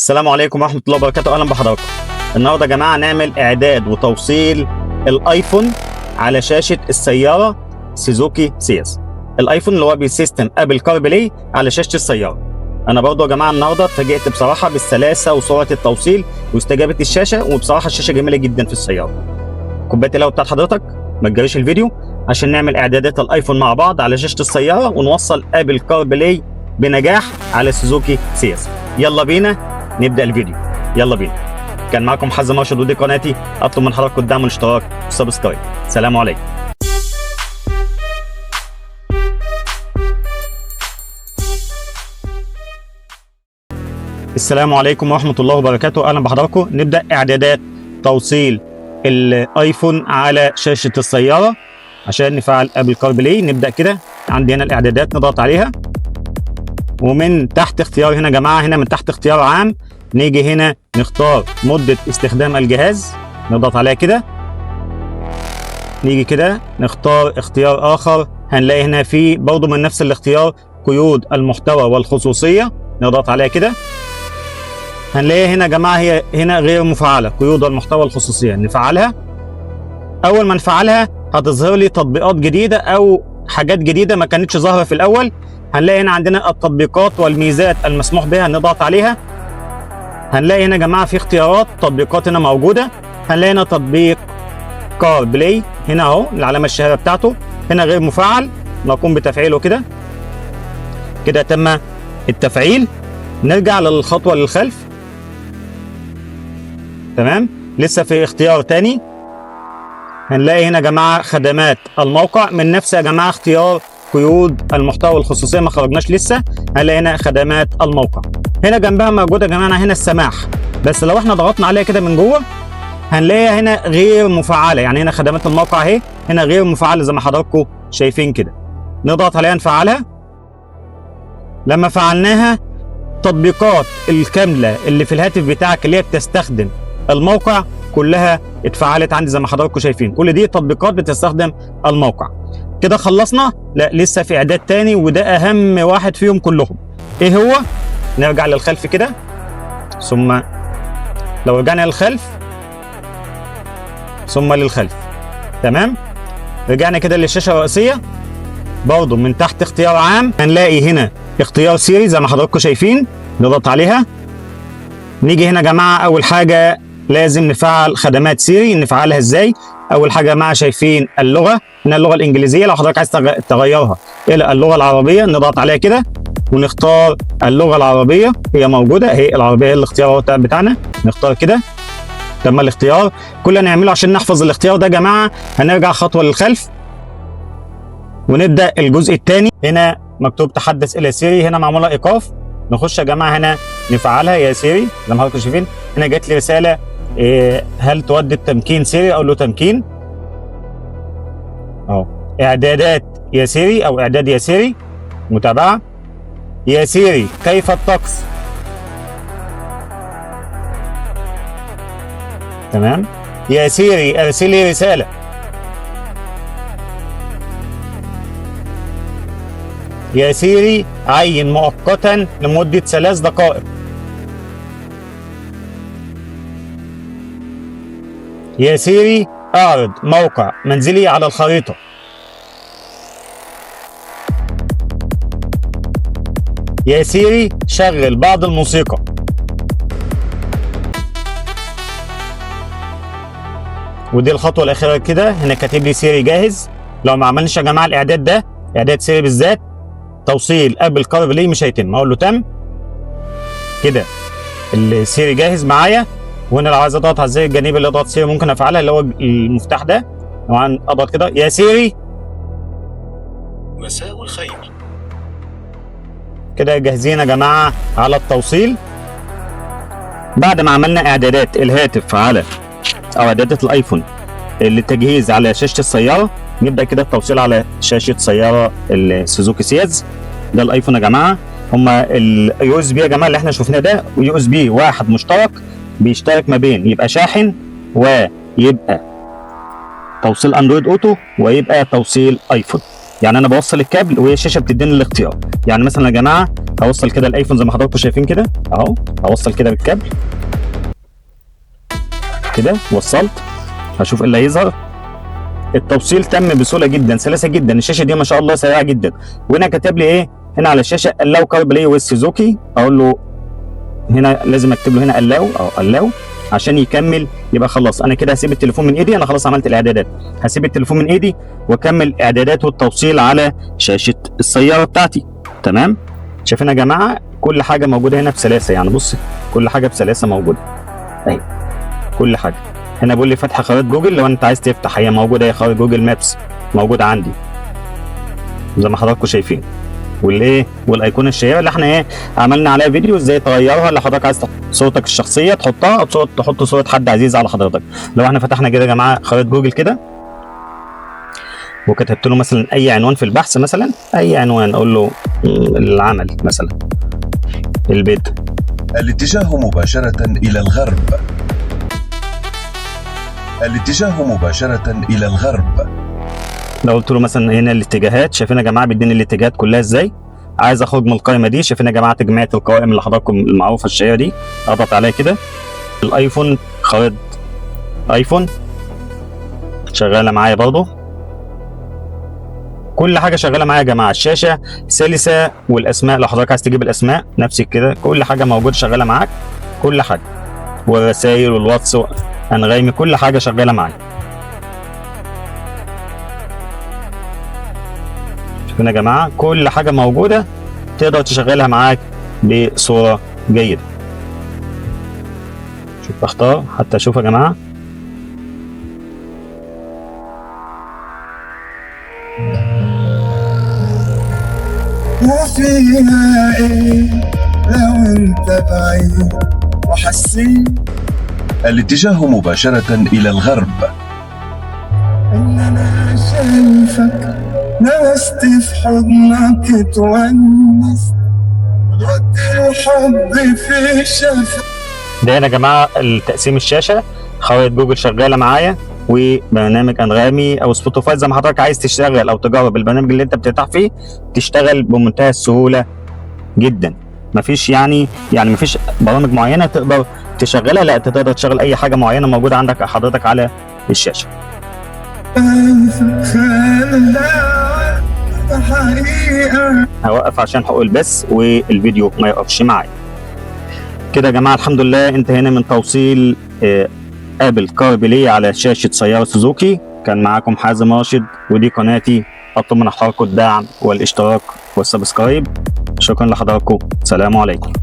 السلام عليكم ورحمة الله وبركاته. أهلا بحضراتكم. النهارده يا جماعة نعمل إعداد وتوصيل الآيفون على شاشة السيارة سوزوكي سياز. الآيفون اللي هو بسيستم أبل كار بلاي على شاشة السيارة. أنا برضه يا جماعة النهارده اتفاجئت بصراحة بالسلاسة وسرعة التوصيل واستجابة الشاشة، وبصراحة الشاشة جميلة جدا في السيارة. كوباية القهوة بتاعت حضرتك، ما تجريش الفيديو عشان نعمل إعدادات الآيفون مع بعض على شاشة السيارة ونوصل أبل كار بلاي بنجاح على سوزوكي سياز. يلا بينا نبدأ الفيديو، يلا بينا. كان معكم حازم مرشد ودي قناتي، اطلب من حضراتكم الدعم والاشتراك والسبسكرايب. سلام عليكم. السلام عليكم ورحمة الله وبركاته. اهلا بحضراتكم. نبدأ اعدادات توصيل الايفون على شاشة السيارة عشان نفعل ابل كار بلاي. نبدأ كده، عندي هنا الاعدادات نضغط عليها، ومن تحت اختيار هنا يا جماعة، هنا من تحت اختيار عام، نيجي هنا نختار مدة استخدام الجهاز، نضغط عليها كده. نيجي كده نختار اختيار آخر، هنلاقي هنا في برضه من نفس الاختيار قيود المحتوى والخصوصية، نضغط عليها كده. هنلاقي هنا يا جماعة هي هنا غير مفعلة، قيود المحتوى والخصوصية، نفعلها. أول ما نفعلها هتظهر لي تطبيقات جديدة أو حاجات جديدة ما كانتش ظاهرة في الأول. هنلاقي هنا عندنا التطبيقات والميزات المسموح بها، نضغط عليها. هنلاقي هنا يا جماعه في اختيارات تطبيقات هنا موجوده. هنلاقي هنا تطبيق كار بلاي هنا اهو، العلامه الشهيره بتاعته هنا غير مفعل، نقوم بتفعيله كده. كده تم التفعيل. نرجع للخطوه للخلف. تمام، لسه في اختيار تاني. هنلاقي هنا يا جماعه خدمات الموقع، من نفس يا جماعه اختيار قيود المحتوى والخصوصيه، ما خرجناش لسه. هنلاقي هنا خدمات الموقع، هنا جنبها موجوده يا جماعه هنا السماح، بس لو احنا ضغطنا عليها كده من جوه هنلاقيها هنا غير مفعله. يعني هنا خدمات الموقع اهي هنا غير مفعله زي ما حضراتكم شايفين كده. نضغط عليها نفعلها. لما فعلناها التطبيقات الكامله اللي في الهاتف بتاعك اللي هي بتستخدم الموقع كلها اتفعلت عندي زي ما حضراتكم شايفين. كل دي تطبيقات بتستخدم الموقع. كده خلصنا؟ لا، لسه في اعداد تاني، وده اهم واحد فيهم كلهم. ايه هو؟ نرجع للخلف كده، ثم لو رجعنا للخلف ثم للخلف. تمام، رجعنا كده للشاشه الرئيسيه. برضو من تحت اختيار عام هنلاقي هنا اختيار سيري زي ما حضراتكم شايفين، نضغط عليها. نيجي هنا يا جماعه، اول حاجه لازم نفعل خدمات سيري. نفعلها ازاي؟ اول حاجه يا جماعه شايفين اللغه هنا، اللغه الانجليزيه. لو حضرتك عايز تغيرها الى اللغه العربيه نضغط عليها كده ونختار اللغه العربيه، هي موجوده اهي العربيه، الاختيار بتاعنا نختار كده. تم الاختيار. كل اللي هنعمله عشان نحفظ الاختيار ده يا جماعه هنرجع خطوه للخلف ونبدا الجزء الثاني. هنا مكتوب تحدث الى سيري، هنا معموله ايقاف. نخش يا جماعه هنا نفعلها يا سيري زي ما حضراتكم شايفين. هنا جات لي رساله هل تود التمكين سيري؟ اقول له تمكين اهو. اعدادات يا سيري او اعداد يا سيري، متابعه. يا سيري كيف الطقس؟ تمام. يا سيري ارسلي رساله. يا سيري عين مؤقتا لمده 3 دقائق. يا سيري اعرض موقع منزلي على الخريطه. يا سيري شغل بعض الموسيقى. ودي الخطوه الاخيره كده. هنا كاتب لي سيري جاهز. لو ما عملناش يا جماعه الاعداد ده، اعداد سيري بالذات، توصيل ابل كار بلاي مش هيتم. اقول له تم كده، السيري جاهز معايا. وهنا لو عايز اضغط على الزر الجانبي اللي اضغط سيري ممكن افعلها، اللي هو المفتاح ده. طبعا اضغط كده يا سيري مساء الخير. كده جاهزين يا جماعه على التوصيل. بعد ما عملنا اعدادات الهاتف على او اعدادات الايفون للتجهيز على شاشه السياره، نبدا كده التوصيل على شاشه سياره السوزوكي سياز. ده الايفون يا جماعه. هما اليو اس بي يا جماعه اللي احنا شفناه ده يو اس بي واحد مشترك، بيشترك ما بين يبقى شاحن ويبقى توصيل اندرويد اوتو ويبقى توصيل ايفون. يعني انا بوصل الكابل وهي الشاشه بتديني الاختيار. يعني مثلا يا جماعه هوصل كده الايفون زي ما حضراتكم شايفين كده اهو، هوصل كده بالكابل كده، وصلت. هشوف اللي هيظهر. التوصيل تم بسهوله جدا، سلاسه جدا. الشاشه دي ما شاء الله سريعه جدا. وهنا كاتب لي ايه هنا على الشاشه؟ allow CarPlay with Suzuki. اقول له هنا لازم اكتب له هنا allow او allow عشان يكمل. يبقى خلاص انا كده هسيب التليفون من ايدي. انا خلاص عملت الاعدادات، هسيب التليفون من ايدي واكمل اعدادات والتوصيل على شاشه السياره بتاعتي. تمام. شايفين يا جماعه كل حاجه موجوده هنا بسلاسه. يعني بص كل حاجه بسلاسه موجوده اهي، كل حاجه. هنا بيقول لي فتح خريطه جوجل. لو انت عايز تفتح هي موجوده، هي خريطه جوجل مابس موجوده عندي زي ما حضراتكم شايفين. والايه والايقونه الشهيره اللي احنا ايه عملنا عليها فيديو ازاي تغيرها. اللي حضرتك عايز صورتك الشخصيه تحطها، او تحط صوره حد عزيز على حضرتك. لو احنا فتحنا كده يا جماعه خريطه جوجل كده وكتبت له مثلا اي عنوان في البحث، مثلا اي عنوان، اقول له العمل مثلا، البيت. الاتجاه مباشرة إلى الغرب. الاتجاه مباشرة إلى الغرب. لو قلت له مثلا هنا الاتجاهات، شايفين يا جماعه بيديني الاتجاهات كلها ازاي. عايز اخرج من القائمه دي، شايفين يا جماعه تجميعة القوائم اللي حضراتكم المعروفه الشهيره دي، اضغط عليها كده. الايفون خريطه ايفون شغاله معايا برضه، كل حاجه شغاله معايا يا جماعه. الشاشه سلسه، والاسماء لو حضرتك عايز تجيب الاسماء نفس كده، كل حاجه موجوده شغاله معاك، كل حاجه. والرسائل والواتس انغامي كل حاجه شغاله معايا. شوفوا يا جماعه كل حاجه موجوده تقدر تشغلها معاك بصوره جيده. شوف اختار حتى اشوف يا جماعه. وفيها ايه لو انت بعيد وحسيت الاتجاه مباشرة إلى الغرب. ان انا شايفك لمست في حضنك تونس ود الحب في شفاك. ده هنا يا جماعه التقسيم الشاشه، خريطه جوجل شغاله معايا، وبرنامج انغامي او سبوتيفاي زي ما حضرتك عايز تشتغل او تجرب البرنامج اللي انت بترتاح فيه تشتغل بمنتهى السهوله جدا. مفيش يعني مفيش برامج معينه تقدر تشغلها، لا انت تقدر تشغل اي حاجه معينه موجوده عندك حضرتك على الشاشه. هوقف عشان حقوق البث والفيديو ما يقفش معايا. كده يا جماعه الحمد لله انتهينا من توصيل ابل كاربلاي على شاشه سياره سوزوكي. كان معاكم حازم راشد، ودي قناتي. اطلب من حضراتكم الدعم والاشتراك والسبسكرايب. شكرا لحضراتكم، سلام عليكم.